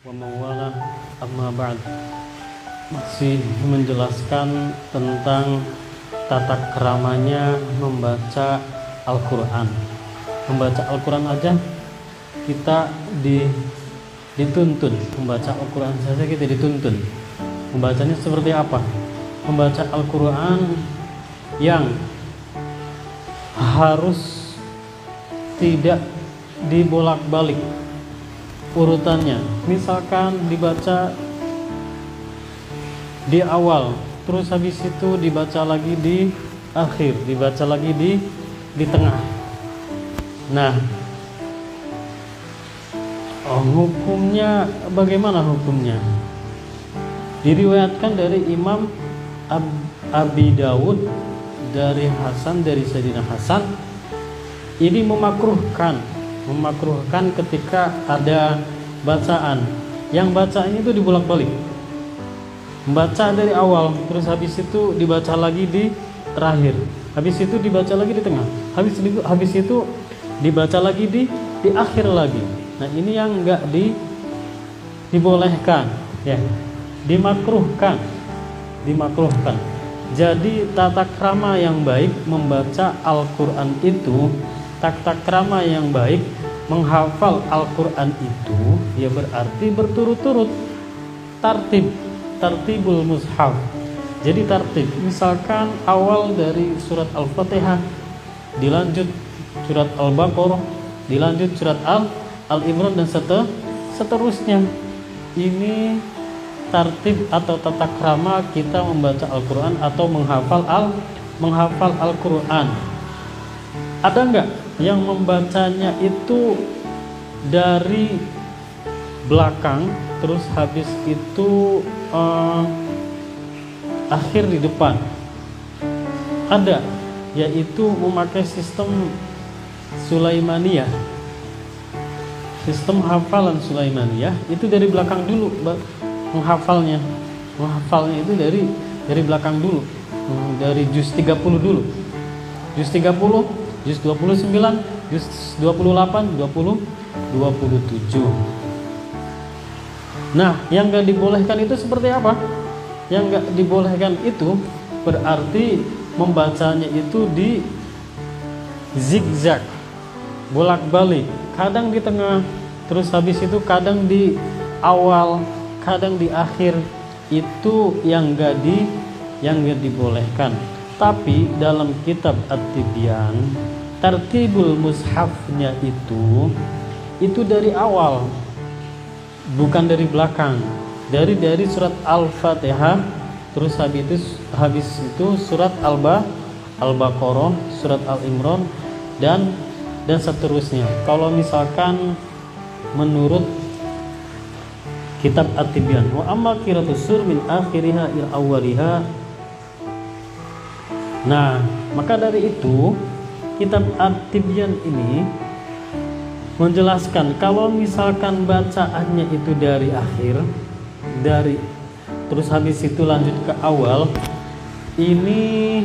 wa mawala amma ba'd. Masih menjelaskan tentang tata keramanya membaca Al-Quran. Membaca Al-Quran aja kita dituntun. Membaca Al-Quran saja kita dituntun. Membacanya seperti apa? Membaca Al-Quran yang harus tidak dibolak-balik urutannya. Misalkan dibaca di awal, terus habis itu dibaca lagi di akhir, dibaca lagi di tengah. Nah, hukumnya bagaimana hukumnya? Diriwayatkan dari Imam Abi Dawud dari Hasan, dari Sayyidina Hasan, ini memakruhkan ketika ada bacaan yang bacaan itu dibolak-balik, membaca dari awal, terus habis itu dibaca lagi di terakhir, habis itu dibaca lagi di tengah, habis itu dibaca lagi di akhir lagi. Nah, ini yang enggak dibolehkan, ya, dimakruhkan. Jadi tata krama yang baik membaca Al-Quran itu, tata krama yang baik menghafal Al-Quran itu, ya berarti berturut-turut, tartibul mushaf. Jadi tertib, misalkan awal dari surat Al-Fatihah, dilanjut surat Al-Baqarah, dilanjut surat Al-Imran, dan seterusnya. Ini tartib atau tata krama kita membaca Al-Quran atau menghafal Al-Quran. Ada enggak yang membacanya itu dari belakang, terus habis itu akhir di depan? Ada, yaitu memakai sistem Sulaimaniyah. Sistem hafalan Sulaimaniyah itu dari belakang dulu menghafalnya itu dari belakang dulu, dari juz 30 dulu, juz 30, juz 29, juz 28, 20, 27. Nah, yang gak dibolehkan itu seperti apa? Yang gak dibolehkan itu berarti membacanya itu di zigzag, bolak-balik, kadang di tengah, terus habis itu kadang di awal, kadang di akhir. Itu yang gak dibolehkan. Tapi dalam kitab At-Tibyan, tartibul mushafnya itu dari awal, bukan dari belakang. Dari surat Al-Fatihah, terus habis itu surat Al-Baqarah, surat Al-Imran, dan seterusnya. Kalau misalkan menurut kitab At-Tibyan, wa amma qira'atus sur min akhiriha ila awwaliha. Nah, maka dari itu kitab At-Tibyan ini menjelaskan kalau misalkan bacaannya itu dari akhir, terus habis itu lanjut ke awal, ini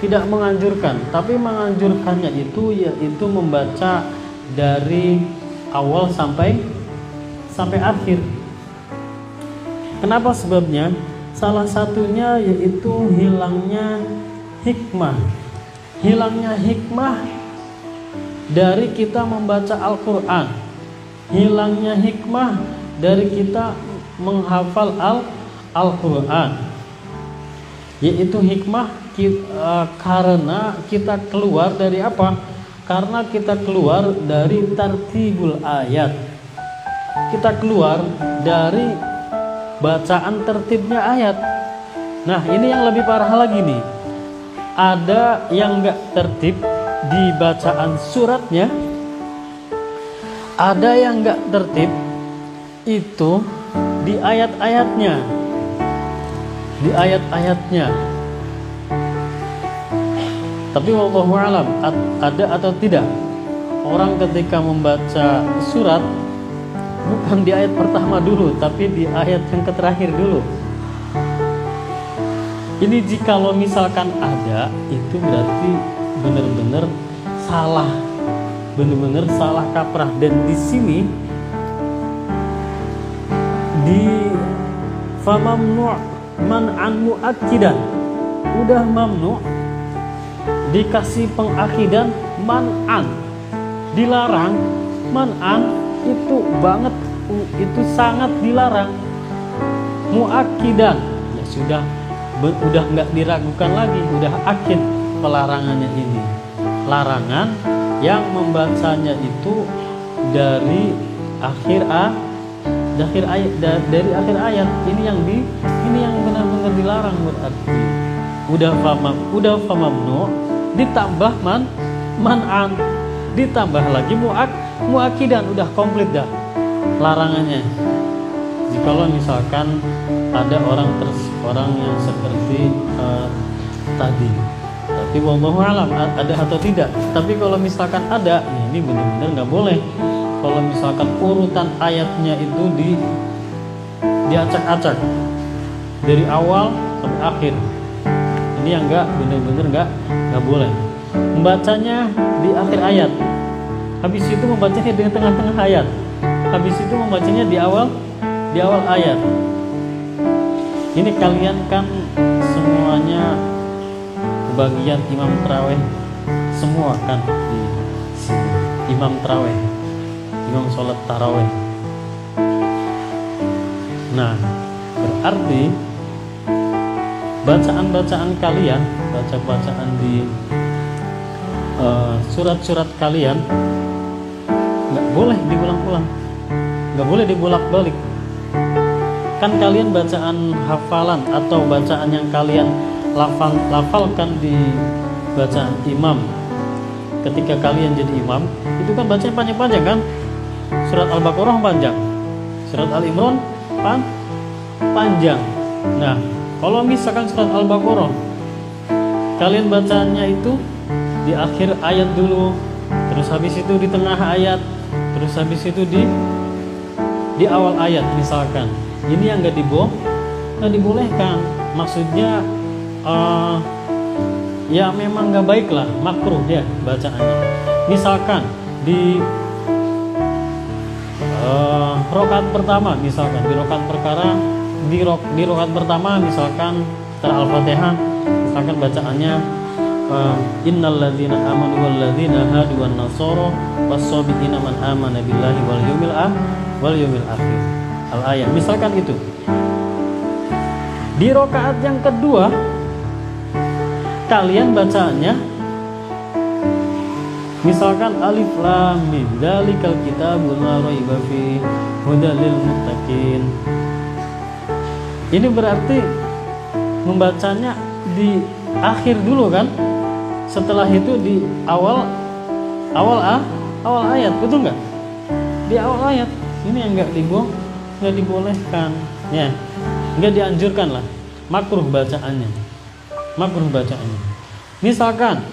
tidak menganjurkan, tapi menganjurkannya itu yaitu membaca dari awal sampai akhir. Kenapa sebabnya? Salah satunya yaitu hilangnya hikmah dari kita membaca Al-Quran, hilangnya hikmah dari kita menghafal Al-Quran, yaitu hikmah karena kita keluar dari apa? Karena kita keluar dari tartibul ayat, kita keluar dari bacaan tertibnya ayat. Nah, ini yang lebih parah lagi nih. Ada yang enggak tertib di bacaan suratnya, ada yang enggak tertib itu di ayat-ayatnya. Tapi wallahu alam, ada atau tidak orang ketika membaca surat bukan di ayat pertama dulu, tapi di ayat yang terakhir dulu. Ini jikalau misalkan ada, itu berarti benar-benar salah, benar-benar salah kaprah. Dan di sini di famamnu' man'an mu'akkidan, udah mamnu' dikasih pengakidan man'an, dilarang. Man'an itu banget, itu sangat dilarang. Mu'akkidan ya sudah nggak diragukan lagi, udah akid pelarangannya ini. Larangan yang membacanya itu dari akhir ayat. Ini yang benar-benar dilarang berarti. Udah famamnu ditambah man'an, ditambah lagi muakidan, udah komplit dah larangannya. Jikalau misalkan ada orang yang seperti tadi, tapi wallahu alam ada atau tidak. Tapi kalau misalkan ada, ini benar-benar nggak boleh. Kalau misalkan urutan ayatnya itu diacak-acak dari awal sampai akhir, ini yang benar-benar nggak boleh. Membacanya di akhir ayat, habis itu membacanya di tengah-tengah ayat, habis itu membacanya di awal ayat. Ini kalian kan semuanya bagian imam tarawih semua kan di sini. Imam tarawih, imam sholat tarawih. Nah, berarti bacaan kalian, bacaan di surat-surat kalian nggak boleh diulang-ulang, nggak boleh dibolak-balik. Kan kalian bacaan hafalan atau bacaan yang kalian lafalkan di bacaan imam, ketika kalian jadi imam itu kan bacanya panjang-panjang kan. Surat Al-Baqarah panjang, surat Al-Imran panjang. Nah, kalau misalkan surat Al-Baqarah kalian bacanya itu di akhir ayat dulu, terus habis itu di tengah ayat, terus habis itu di awal ayat misalkan, ini yang nggak dibolehkan. Maksudnya ya memang nggak baik lah, makruh ya bacaannya. Misalkan di rokaat pertama, misalkan di rokaat pertama misalkan setelah Al-Fatihah, misalkan bacaannya innal ladzina amanu wal ladzina hadu wan nasara was-sabiina man amana billahi wal yaumil akhir. Al-ayat misalkan itu. Di rokaat yang kedua kalian bacanya misalkan alif lam mim dzalikal kitabul la raiba fihi hudal lil muttaqin. Ini berarti membacanya di akhir dulu kan, setelah itu di awal ayat, betul nggak? Di awal ayat. Ini yang nggak dibolehkan ya, nggak dianjurkan lah, makruh bacaannya. Misalkan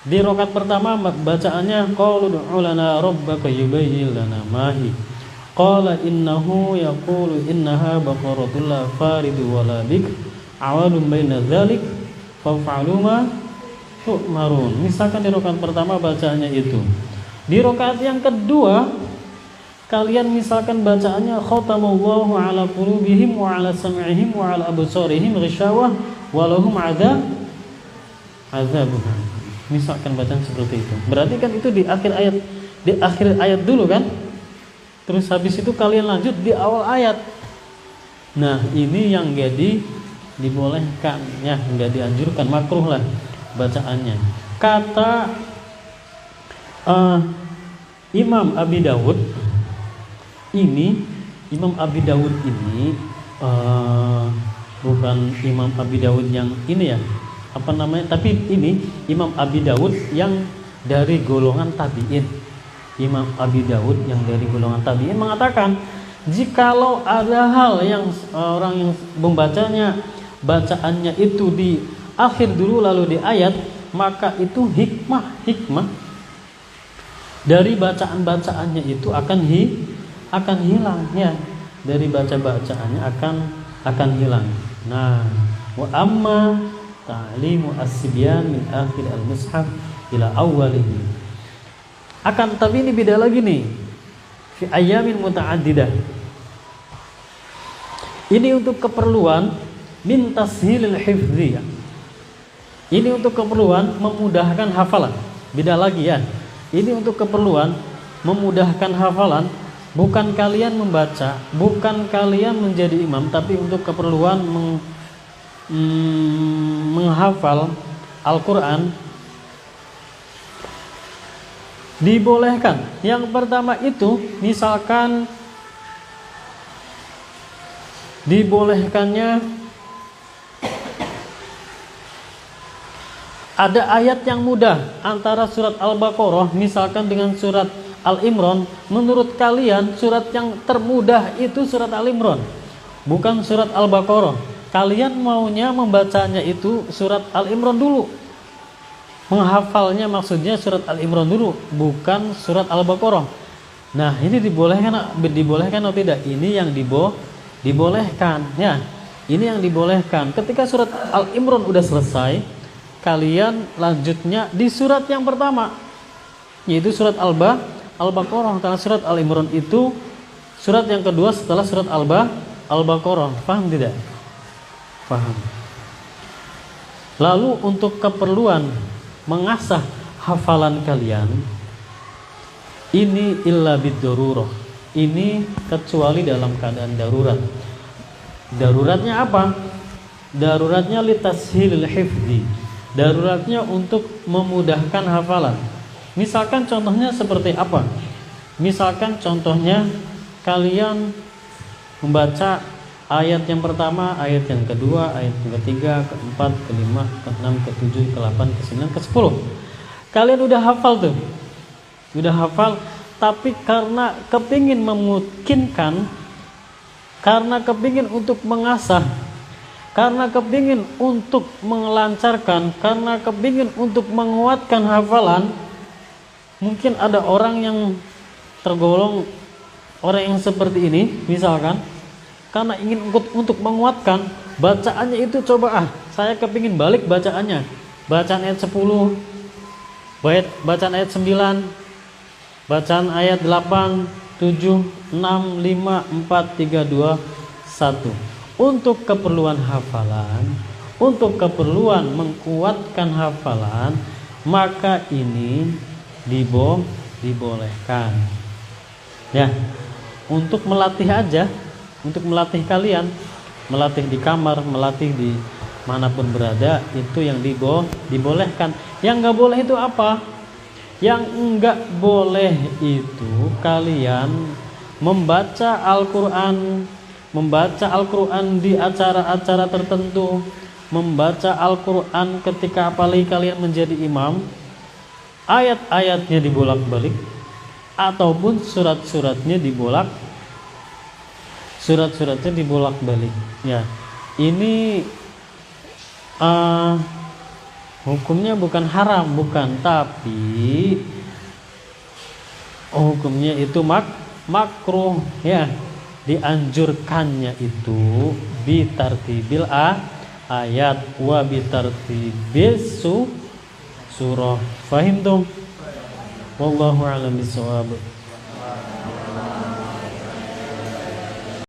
di rakaat pertama bacaannya qalu ud'u lana rabbaka yubayyin lana ma hi qala innahu yaqulu innaha baqaratun la faridu wa la bik awalun baina dzalik fa'alu ma tu'marun. Misalkan di rakaat pertama bacaannya itu. Di rakaat yang kedua kalian misalkan bacaannya khatamallahu ala qulubihim wa ala sam'ihim wa ala absarihim ghishawah wa lahum azabun. Misalkan bacaan seperti itu. Berarti kan itu di akhir ayat dulu kan? Terus habis itu kalian lanjut di awal ayat. Nah, ini yang enggak dibolehkan ya, enggak dianjurkan, makruh lah bacaannya. Kata Imam Abi Dawud ini, bukan Imam Abi Dawud yang ini ya, apa namanya? Tapi ini Imam Abi Dawud yang dari golongan tabi'in. Imam Abi Dawud yang dari golongan tabi'in mengatakan, jikalau ada hal yang orang yang membacanya bacaannya itu di akhir dulu lalu di ayat, maka itu hikmah dari bacaan-bacaannya itu akan hilang ya, dari bacaannya akan hilang. Nah, wa amma ta'limu as-sibyan min akhir al-mushaf ila awwalihi. Tapi ini beda lagi nih. Fi ayamin muta'addidah. Ini untuk keperluan min tashilil hifdzi. Ini untuk keperluan memudahkan hafalan. Beda lagi ya. Ini untuk keperluan memudahkan hafalan, bukan kalian membaca, bukan kalian menjadi imam, tapi untuk keperluan menghafal Al-Quran. Dibolehkan. Yang pertama itu misalkan dibolehkannya ada ayat yang mudah antara surat Al-Baqarah misalkan dengan surat Al-Imran. Menurut kalian surat yang termudah itu surat Al-Imran, bukan surat Al-Baqarah. Kalian maunya membacanya itu surat Al-Imran dulu, menghafalnya maksudnya surat Al-Imran dulu, bukan surat Al-Baqarah. Nah, ini dibolehkan atau tidak? Ini yang dibolehkan ya. Ini yang dibolehkan. Ketika surat Al-Imran udah selesai, kalian lanjutnya di surat yang pertama, yaitu surat Al-Baqarah. Karena surat Al-Imran itu surat yang kedua setelah surat Al-Baqarah. Paham tidak? Paham. Lalu untuk keperluan mengasah hafalan kalian, ini illa bid-darurah. Ini kecuali dalam keadaan darurat. Daruratnya apa? Daruratnya litashilil hifdzi. Daruratnya untuk memudahkan hafalan. Misalkan contohnya seperti apa? Misalkan contohnya kalian membaca ayat yang pertama, ayat yang kedua, ayat yang ketiga, keempat, kelima, keenam, ketujuh, ke-8, ke-9, ke-10. Kalian udah hafal tuh. Udah hafal, tapi karena kepingin memungkinkan, karena kepingin untuk mengasah, karena kepingin untuk melancarkan, karena kepingin untuk menguatkan hafalan. Mungkin ada orang yang tergolong orang yang seperti ini, misalkan karena ingin untuk menguatkan bacaannya itu, coba saya kepingin balik bacaannya, bacaan ayat 10, bacaan ayat 9, bacaan ayat 8, 7, 6, 5, 4, 3, 2, 1. Untuk keperluan hafalan, untuk keperluan menguatkan hafalan, maka ini dibolehkan. Ya, untuk melatih aja, untuk melatih kalian, melatih di kamar, melatih di manapun berada, itu yang dibolehkan. Yang nggak boleh itu apa? Yang nggak boleh itu kalian membaca Al-Quran di acara-acara tertentu, membaca Al-Quran ketika apalagi kalian menjadi imam, ayat-ayatnya dibolak-balik ataupun surat-suratnya dibolak-balik. Ya, ini hukumnya bukan haram, bukan, tapi hukumnya itu makruh ya. Dianjurkannya itu bitartibil ayat wa bitartibis surah. Fahim tuh? Wallahu a'lam bishawab.